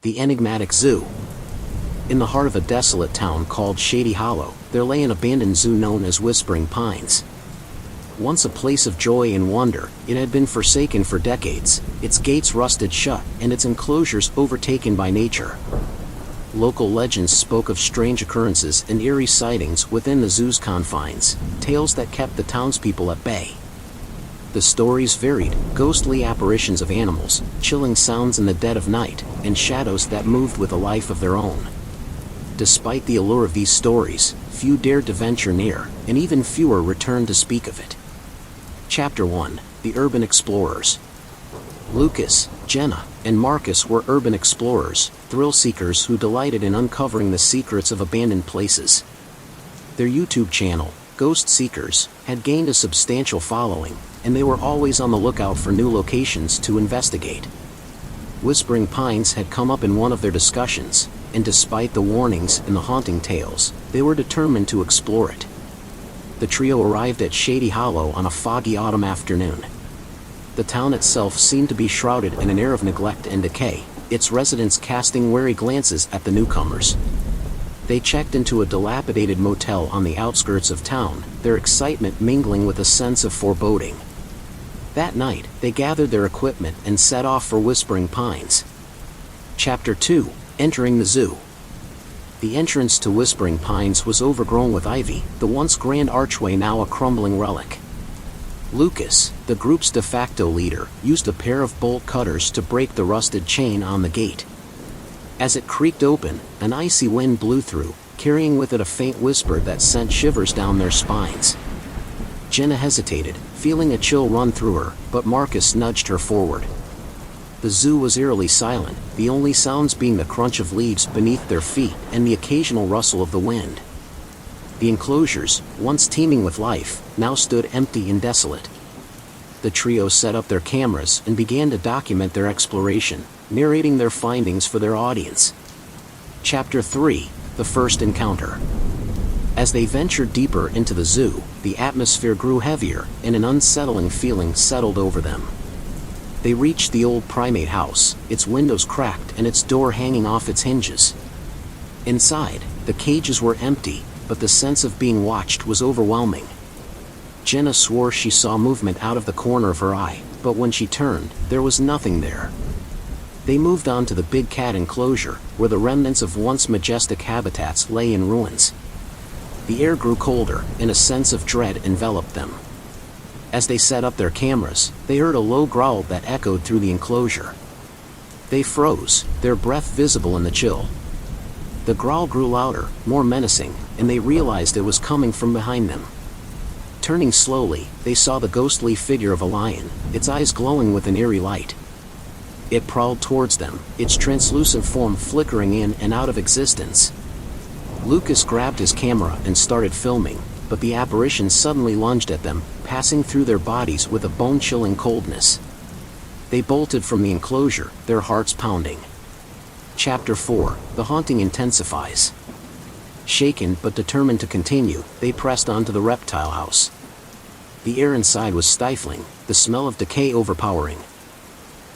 The enigmatic zoo. In the heart of a desolate town called Shady Hollow, there lay an abandoned zoo known as Whispering Pines. Once a place of joy and wonder, it had been forsaken for decades, its gates rusted shut, and its enclosures overtaken by nature. Local legends spoke of strange occurrences and eerie sightings within the zoo's confines, tales that kept the townspeople at bay. The stories varied: ghostly apparitions of animals, chilling sounds in the dead of night, and shadows that moved with a life of their own. Despite the allure of these stories, few dared to venture near, and even fewer returned to speak of it. Chapter 1: The Urban Explorers. Lucas, Jenna, and Marcus were urban explorers, thrill-seekers who delighted in uncovering the secrets of abandoned places. Their YouTube channel, Ghost Seekers, had gained a substantial following, and they were always on the lookout for new locations to investigate. Whispering Pines had come up in one of their discussions, and despite the warnings and the haunting tales, they were determined to explore it. The trio arrived at Shady Hollow on a foggy autumn afternoon. The town itself seemed to be shrouded in an air of neglect and decay, its residents casting wary glances at the newcomers. They checked into a dilapidated motel on the outskirts of town, their excitement mingling with a sense of foreboding. That night, they gathered their equipment and set off for Whispering Pines. Chapter 2: Entering the Zoo. The entrance to Whispering Pines was overgrown with ivy, the once grand archway now a crumbling relic. Lucas, the group's de facto leader, used a pair of bolt cutters to break the rusted chain on the gate. As it creaked open, an icy wind blew through, carrying with it a faint whisper that sent shivers down their spines. Jenna hesitated, feeling a chill run through her, but Marcus nudged her forward. The zoo was eerily silent, the only sounds being the crunch of leaves beneath their feet and the occasional rustle of the wind. The enclosures, once teeming with life, now stood empty and desolate. The trio set up their cameras and began to document their exploration, narrating their findings for their audience. Chapter 3: The First Encounter. As they ventured deeper into the zoo, the atmosphere grew heavier, and an unsettling feeling settled over them. They reached the old primate house, its windows cracked and its door hanging off its hinges. Inside, the cages were empty, but the sense of being watched was overwhelming. Jenna swore she saw movement out of the corner of her eye, but when she turned, there was nothing there. They moved on to the big cat enclosure, where the remnants of once majestic habitats lay in ruins. The air grew colder, and a sense of dread enveloped them. As they set up their cameras, they heard a low growl that echoed through the enclosure. They froze, their breath visible in the chill. The growl grew louder, more menacing, and they realized it was coming from behind them. Turning slowly, they saw the ghostly figure of a lion, its eyes glowing with an eerie light. It prowled towards them, its translucent form flickering in and out of existence. Lucas grabbed his camera and started filming, but the apparition suddenly lunged at them, passing through their bodies with a bone-chilling coldness. They bolted from the enclosure, their hearts pounding. Chapter 4: The Haunting Intensifies. Shaken but determined to continue, they pressed on to the reptile house. The air inside was stifling, the smell of decay overpowering.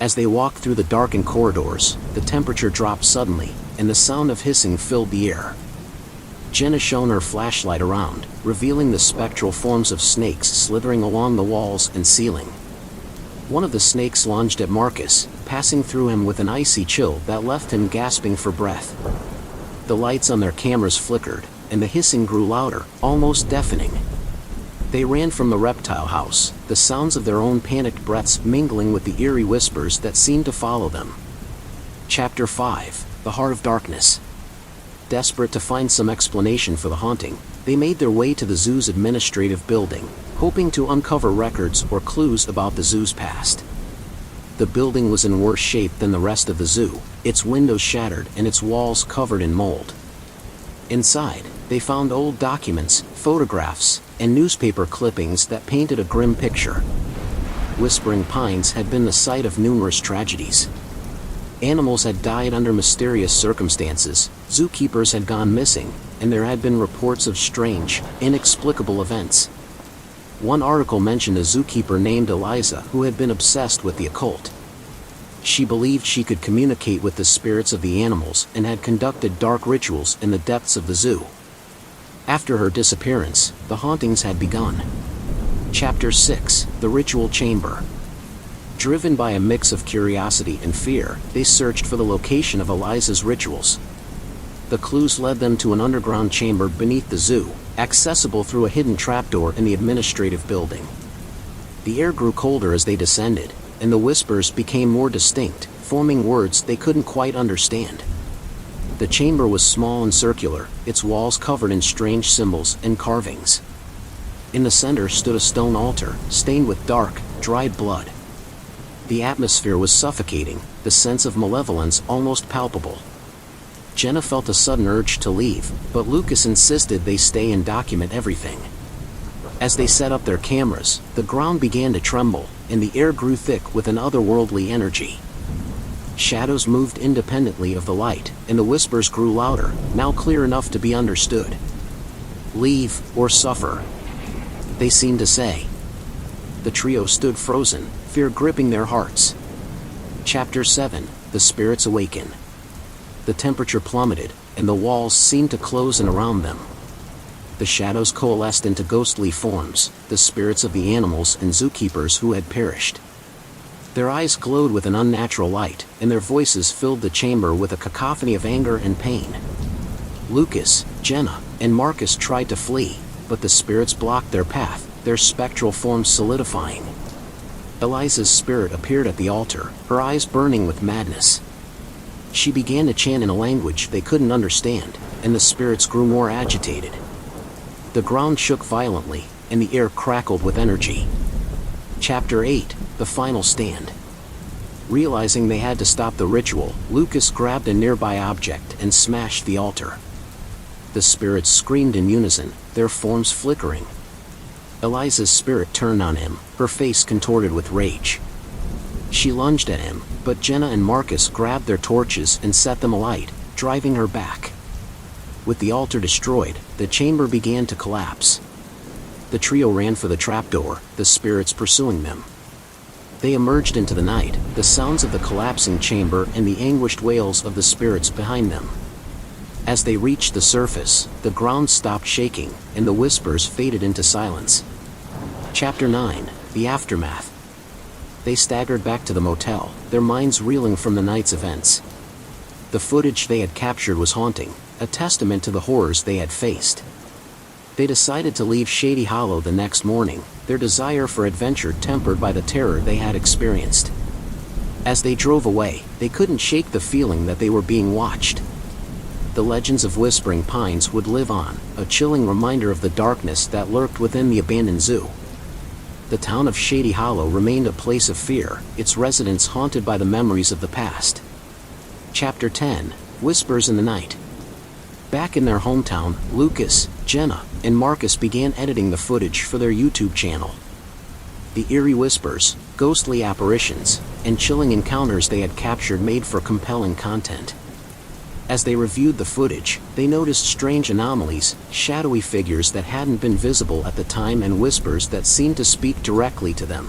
As they walked through the darkened corridors, the temperature dropped suddenly, and the sound of hissing filled the air. Jenna shone her flashlight around, revealing the spectral forms of snakes slithering along the walls and ceiling. One of the snakes lunged at Marcus, passing through him with an icy chill that left him gasping for breath. The lights on their cameras flickered, and the hissing grew louder, almost deafening. They ran from the reptile house, the sounds of their own panicked breaths mingling with the eerie whispers that seemed to follow them. Chapter 5: The Heart of Darkness. Desperate to find some explanation for the haunting, they made their way to the zoo's administrative building, hoping to uncover records or clues about the zoo's past. The building was in worse shape than the rest of the zoo, its windows shattered and its walls covered in mold. Inside, they found old documents, photographs, and newspaper clippings that painted a grim picture. Whispering Pines had been the site of numerous tragedies. Animals had died under mysterious circumstances, zookeepers had gone missing, and there had been reports of strange, inexplicable events. One article mentioned a zookeeper named Eliza who had been obsessed with the occult. She believed she could communicate with the spirits of the animals and had conducted dark rituals in the depths of the zoo. After her disappearance, the hauntings had begun. Chapter 6: The Ritual Chamber. Driven by a mix of curiosity and fear, they searched for the location of Eliza's rituals. The clues led them to an underground chamber beneath the zoo, accessible through a hidden trapdoor in the administrative building. The air grew colder as they descended, and the whispers became more distinct, forming words they couldn't quite understand. The chamber was small and circular, its walls covered in strange symbols and carvings. In the center stood a stone altar, stained with dark, dried blood. The atmosphere was suffocating, the sense of malevolence almost palpable. Jenna felt a sudden urge to leave, but Lucas insisted they stay and document everything. As they set up their cameras, the ground began to tremble, and the air grew thick with an otherworldly energy. Shadows moved independently of the light, and the whispers grew louder, now clear enough to be understood. "Leave, or suffer," they seemed to say. The trio stood frozen, fear gripping their hearts. Chapter 7: The Spirits Awaken. The temperature plummeted, and the walls seemed to close in around them. The shadows coalesced into ghostly forms, the spirits of the animals and zookeepers who had perished. Their eyes glowed with an unnatural light, and their voices filled the chamber with a cacophony of anger and pain. Lucas, Jenna, and Marcus tried to flee, but the spirits blocked their path, their spectral forms solidifying. Eliza's spirit appeared at the altar, her eyes burning with madness. She began to chant in a language they couldn't understand, and the spirits grew more agitated. The ground shook violently, and the air crackled with energy. Chapter 8: The Final Stand. Realizing they had to stop the ritual, Lucas grabbed a nearby object and smashed the altar. The spirits screamed in unison, their forms flickering. Eliza's spirit turned on him, her face contorted with rage. She lunged at him, but Jenna and Marcus grabbed their torches and set them alight, driving her back. With the altar destroyed, the chamber began to collapse. The trio ran for the trapdoor, the spirits pursuing them. They emerged into the night, the sounds of the collapsing chamber and the anguished wails of the spirits behind them. As they reached the surface, the ground stopped shaking, and the whispers faded into silence. Chapter 9: The Aftermath. They staggered back to the motel, their minds reeling from the night's events. The footage they had captured was haunting, a testament to the horrors they had faced. They decided to leave Shady Hollow the next morning, their desire for adventure tempered by the terror they had experienced. As they drove away, they couldn't shake the feeling that they were being watched. The legends of Whispering Pines would live on, a chilling reminder of the darkness that lurked within the abandoned zoo. The town of Shady Hollow remained a place of fear, its residents haunted by the memories of the past. Chapter 10: Whispers in the Night. Back in their hometown, Lucas, Jenna, and Marcus began editing the footage for their YouTube channel. The eerie whispers, ghostly apparitions, and chilling encounters they had captured made for compelling content. As they reviewed the footage, they noticed strange anomalies, shadowy figures that hadn't been visible at the time and whispers that seemed to speak directly to them.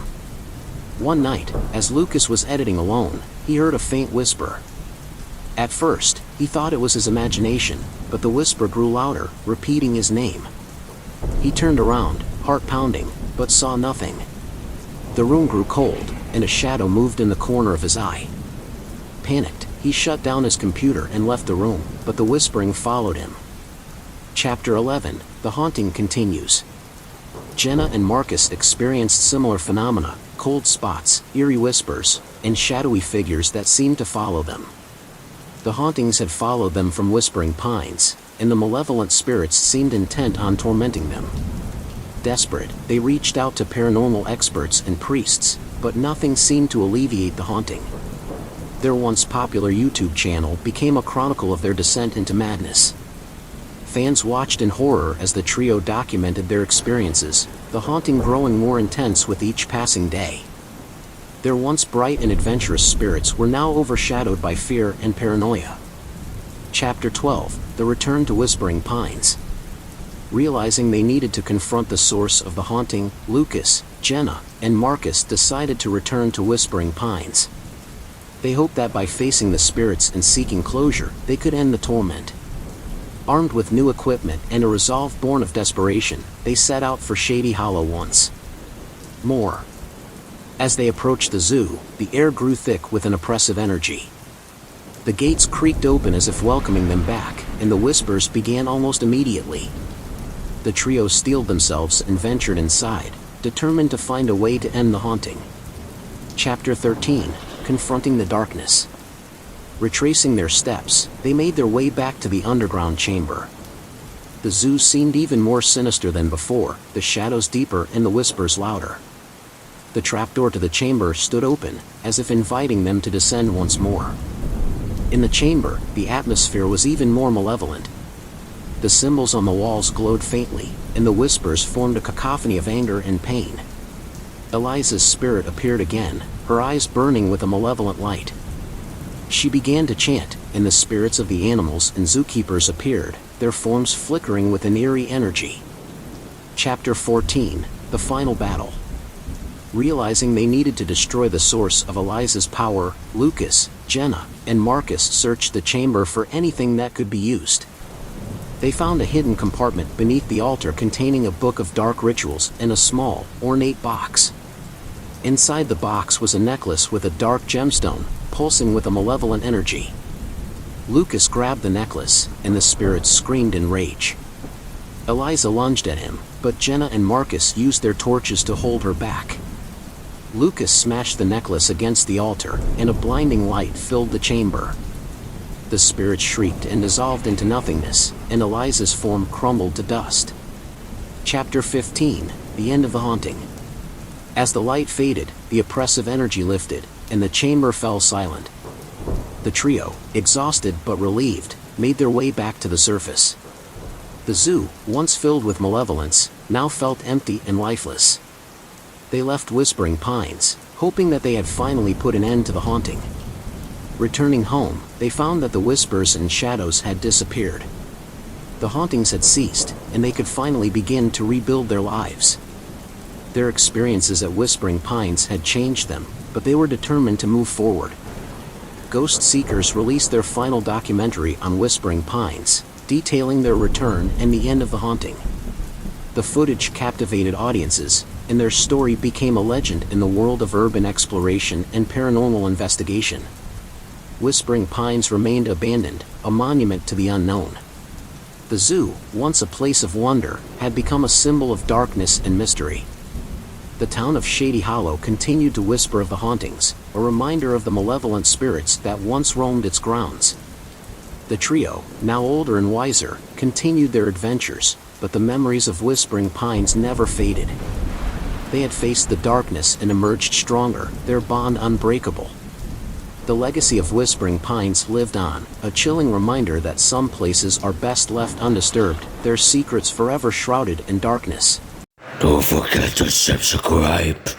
One night, as Lucas was editing alone, he heard a faint whisper. At first, he thought it was his imagination, but the whisper grew louder, repeating his name. He turned around, heart pounding, but saw nothing. The room grew cold, and a shadow moved in the corner of his eye. Panicked, he shut down his computer and left the room, but the whispering followed him. Chapter 11: The Haunting Continues. Jenna and Marcus experienced similar phenomena, cold spots, eerie whispers, and shadowy figures that seemed to follow them. The hauntings had followed them from Whispering Pines, and the malevolent spirits seemed intent on tormenting them. Desperate, they reached out to paranormal experts and priests, but nothing seemed to alleviate the haunting. Their once popular YouTube channel became a chronicle of their descent into madness. Fans watched in horror as the trio documented their experiences, the haunting growing more intense with each passing day. Their once bright and adventurous spirits were now overshadowed by fear and paranoia. Chapter 12: The Return to Whispering Pines. Realizing they needed to confront the source of the haunting, Lucas, Jenna, and Marcus decided to return to Whispering Pines. They hoped that by facing the spirits and seeking closure, they could end the torment. Armed with new equipment and a resolve born of desperation, they set out for Shady Hollow once more. As they approached the zoo, the air grew thick with an oppressive energy. The gates creaked open as if welcoming them back, and the whispers began almost immediately. The trio steeled themselves and ventured inside, determined to find a way to end the haunting. Chapter 13: Confronting the Darkness. Retracing their steps, they made their way back to the underground chamber. The zoo seemed even more sinister than before, the shadows deeper and the whispers louder. The trapdoor to the chamber stood open, as if inviting them to descend once more. In the chamber, the atmosphere was even more malevolent. The symbols on the walls glowed faintly, and the whispers formed a cacophony of anger and pain. Eliza's spirit appeared again, her eyes burning with a malevolent light. She began to chant, and the spirits of the animals and zookeepers appeared, their forms flickering with an eerie energy. Chapter 14: The Final Battle. Realizing they needed to destroy the source of Eliza's power, Lucas, Jenna, and Marcus searched the chamber for anything that could be used. They found a hidden compartment beneath the altar containing a book of dark rituals and a small, ornate box. Inside the box was a necklace with a dark gemstone, pulsing with a malevolent energy. Lucas grabbed the necklace, and the spirits screamed in rage. Eliza lunged at him, but Jenna and Marcus used their torches to hold her back. Lucas smashed the necklace against the altar, and a blinding light filled the chamber. The spirits shrieked and dissolved into nothingness, and Eliza's form crumbled to dust. Chapter 15: The End of the Haunting. As the light faded, the oppressive energy lifted, and the chamber fell silent. The trio, exhausted but relieved, made their way back to the surface. The zoo, once filled with malevolence, now felt empty and lifeless. They left Whispering Pines, hoping that they had finally put an end to the haunting. Returning home, they found that the whispers and shadows had disappeared. The hauntings had ceased, and they could finally begin to rebuild their lives. Their experiences at Whispering Pines had changed them, but they were determined to move forward. Ghost Seekers released their final documentary on Whispering Pines, detailing their return and the end of the haunting. The footage captivated audiences, and their story became a legend in the world of urban exploration and paranormal investigation. Whispering Pines remained abandoned, a monument to the unknown. The zoo, once a place of wonder, had become a symbol of darkness and mystery. The town of Shady Hollow continued to whisper of the hauntings, a reminder of the malevolent spirits that once roamed its grounds. The trio, now older and wiser, continued their adventures, but the memories of Whispering Pines never faded. They had faced the darkness and emerged stronger, their bond unbreakable. The legacy of Whispering Pines lived on, a chilling reminder that some places are best left undisturbed, their secrets forever shrouded in darkness. Don't forget to subscribe.